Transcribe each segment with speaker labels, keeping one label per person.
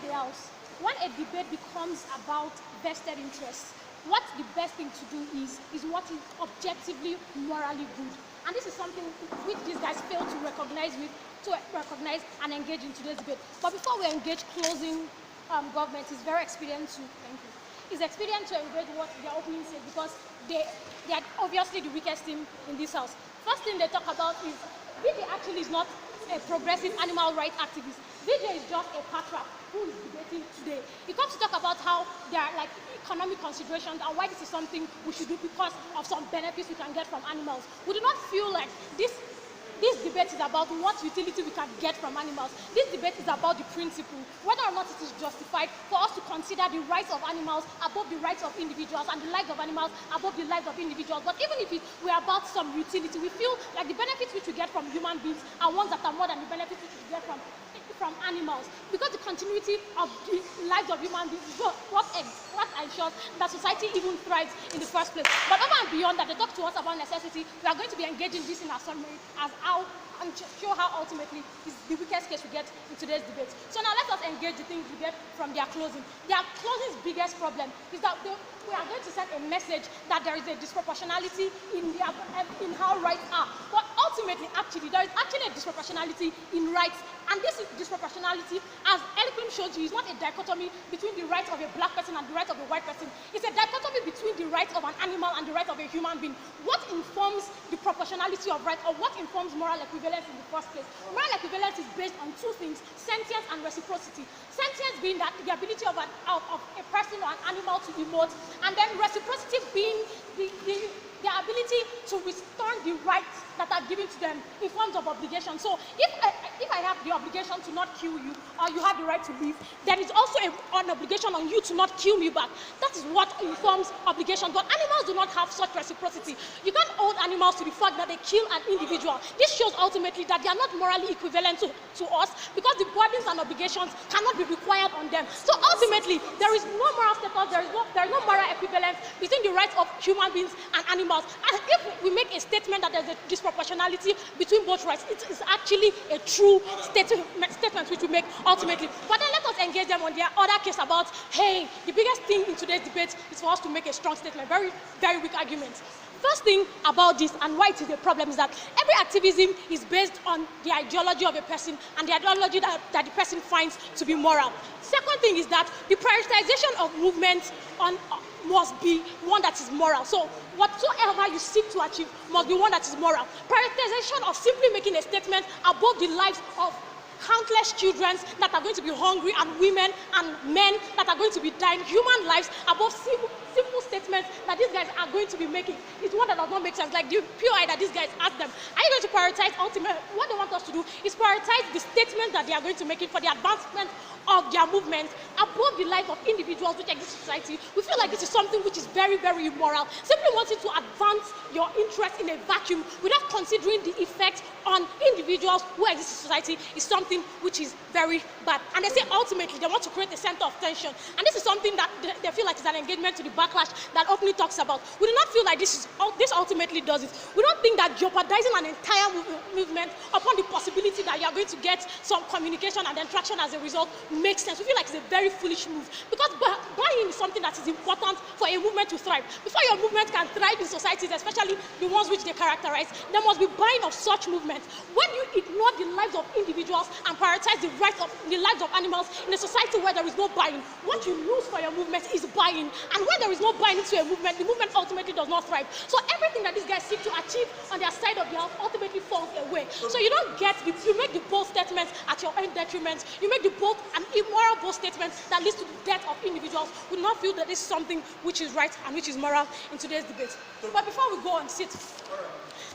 Speaker 1: the House, when a debate becomes about vested interests, what the best thing to do is what is objectively morally good. And this is something which these guys fail to recognize and engage in today's debate. But before we engage closing government, it's very expedient to It's expedient to engage what their opening says, because they are obviously the weakest team in this house. First thing they talk about is VJ actually is not a progressive animal rights activist. VJ is just a patriarch who is debating today. He comes to talk about how there are like economic considerations and why this is something we should do because of some benefits we can get from animals. We do not feel like this debate is about what utility we can get from animals. This debate is about the principle, whether or not it is justified for us to consider the rights of animals above the rights of individuals and the lives of animals above the lives of individuals. But even if we're about some utility, we feel like the benefits which we get from human beings are ones that are more than the benefits which we get from animals, because the continuity of the lives of human beings is what ensures that society even thrives in the first place. But over and beyond that, they talk to us about necessity. We are going to be engaging this in our summary as how and show how ultimately is the weakest case we get in today's debate. So now let us engage the things we get from their closing. Their closing's biggest problem is that we are going to send a message that there is a disproportionality in how rights are. But ultimately, actually, there is actually a disproportionality in rights. And this disproportionality, as Eliklim showed you, is not a dichotomy between the rights of a black person and the rights of a white person. It's a dichotomy between the rights of an animal and the rights of a human being. What informs the proportionality of rights, or what informs moral equivalence in the first place? Moral equivalence is based on two things: sentience and reciprocity. Sentience being that the ability of a person or an animal to emote, and then reciprocity being the ability to return the rights that are given to them in forms of obligation. So if I have the obligation to not kill you, or you have the right to live, there is also an obligation on you to not kill me back. That is what informs obligation. But animals do not have such reciprocity. You can't hold animals to the fact that they kill an individual. This shows ultimately that they are not morally equivalent to us, because the burdens and obligations cannot be required on them. So ultimately, there is no moral status, there is no moral equivalence between the rights of human beings and animals. And if we make a statement that there's a disproportionality between both rights, it is actually a true statement which we make ultimately. But then let us engage them on their other case about, hey, the biggest thing in today's debate is for us to make a strong statement. Very, very weak argument. First thing about this and why it is a problem is that every activism is based on the ideology of a person and the ideology that the person finds to be moral. Second thing is that the prioritization of movements must be one that is moral. So whatsoever you seek to achieve must be one that is moral. Prioritization of simply making a statement above the lives of countless children that are going to be hungry, and women and men that are going to be dying, human lives above simple statements that these guys are going to be making. It's one that does not make sense. Like the POI that these guys ask them, are you going to prioritize ultimately? What they want us to do is prioritize the statements that they are going to make for the advancement of their movement above the life of individuals which exist in society. We feel like this is something which is very, very immoral. Simply wanting to advance your interest in a vacuum without considering the effect on individuals who exist in society is something which is very bad. And they say ultimately they want to create a center of tension. And this is something that they feel like is an engagement to the backlash that openly talks about. We do not feel like this ultimately does it. We don't think that jeopardizing an entire movement upon the possibility that you are going to get some communication and then traction as a result makes sense. We feel like it's a very foolish move, because buying is something that is important for a movement to thrive. Before your movement can thrive in societies, especially the ones which they characterize, there must be buying of such movements. When you ignore the lives of individuals and prioritize the lives of animals in a society where there is no buying, what you lose for your movement is buying. And when there is no buying into a movement, the movement ultimately does not thrive. So everything that these guys seek to achieve on their side of the house ultimately falls away. So you don't get you make the bold statements at your own detriment. You make the bold and immoral bold statements that leads to the death of individuals. We do not feel that this is something which is right and which is moral in today's debate. But before we go and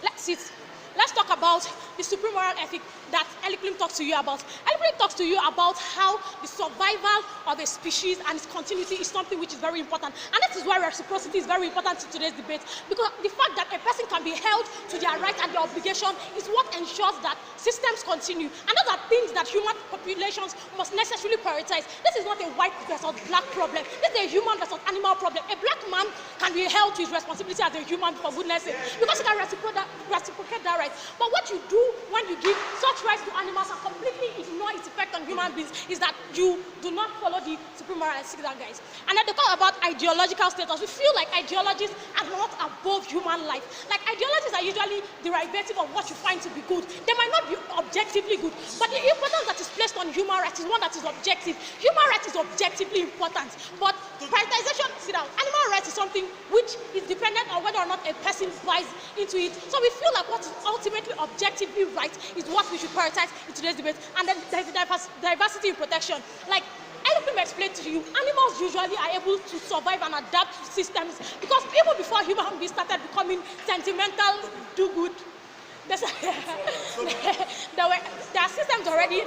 Speaker 1: let's sit. Let's talk about the supreme moral ethic that Eliklim talks to you about. Eliklim talks to you about how the survival of a species and its continuity is something which is very important. And that is why reciprocity is very important in today's debate, because the fact that a person can be held to their right and their obligation is what ensures that systems continue. And those are things that human populations must necessarily prioritize. This is not a white versus black problem. This is a human versus animal problem. A black man can be held to his responsibility as a human, for goodness sake, because he can reciprocate that right. But what you do when you give such grant rights to animals and completely ignore its effect on human beings is that you do not follow the supreme moral and ethical guides. And then they talk about ideological status. We feel like ideologies are not above human life. Like ideologies are usually derivative of what you find to be good. They might not be objectively good, but the importance that is placed on human rights is one that is objective. Human rights is objectively important, but prioritization, sit down, animal rights is something which is dependent on whether or not a person buys into it. So we feel like what is ultimately objectively right is what we should prioritize in today's debate. And then there's the diversity in protection. Like let me explain to you, animals usually are able to survive and adapt to systems because even before human beings started becoming sentimental, do good, there are systems already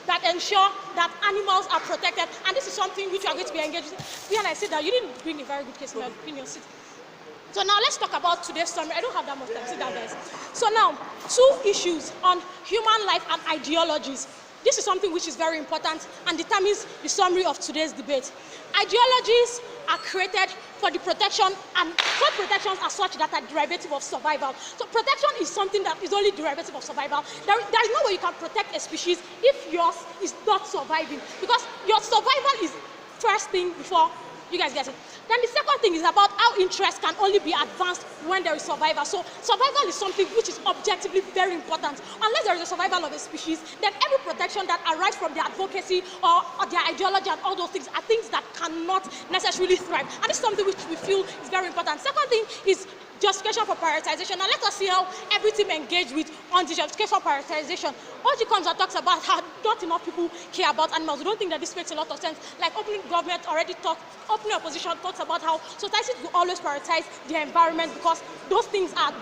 Speaker 1: that ensure that animals are protected, and this is something which we are going to be engaged with. And I said that you didn't bring a very good case in your opinion. So now let's talk about today's summary. I don't have that much time. Sit down, guys. So now, 2 issues on human life and ideologies. This is something which is very important and determines the summary of today's debate. Ideologies are created for the protection, and such protections are such that are derivative of survival. So protection is something that is only derivative of survival. There is no way you can protect a species if yours is not surviving, because your survival is first thing before you guys get it. Then the second thing is about how interests can only be advanced when there is survival. So survival is something which is objectively very important. Unless there is a survival of a species, then every protection that arises from their advocacy or their ideology and all those things are things that cannot necessarily thrive. And this is something which we feel is very important. Second thing is justification for prioritization. Now let us see how every team engaged with on the justification for prioritization. OG comes and talks about how not enough people care about animals. We don't think that this makes a lot of sense. Like opening government already talked, opening opposition talks about how societies will always prioritize their environment because those things are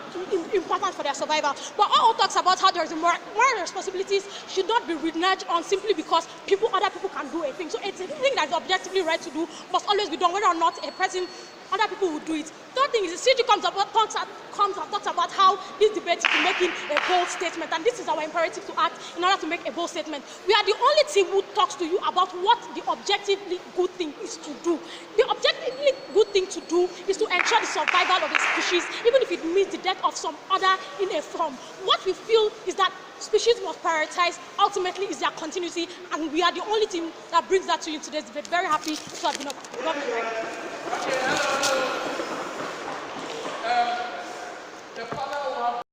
Speaker 1: important for their survival. But all talks about how there is moral responsibilities should not be reneged on simply because other people can do a thing. So it's a thing that is objectively right to do must always be done, whether or not a person, other people will do it. Third thing is the CG comes and talks about how this debate is making a bold statement, and this is our imperative to act in order to make a bold statement. We are the only team who talks to you about what the objectively good thing is to do. The objectively good thing to do is to ensure the survival of a species, even if it means the death of some other in a form. What we feel is that species must prioritize, ultimately is their continuity, and we are the only team that brings that to you in today's debate. Very happy to have been up.
Speaker 2: The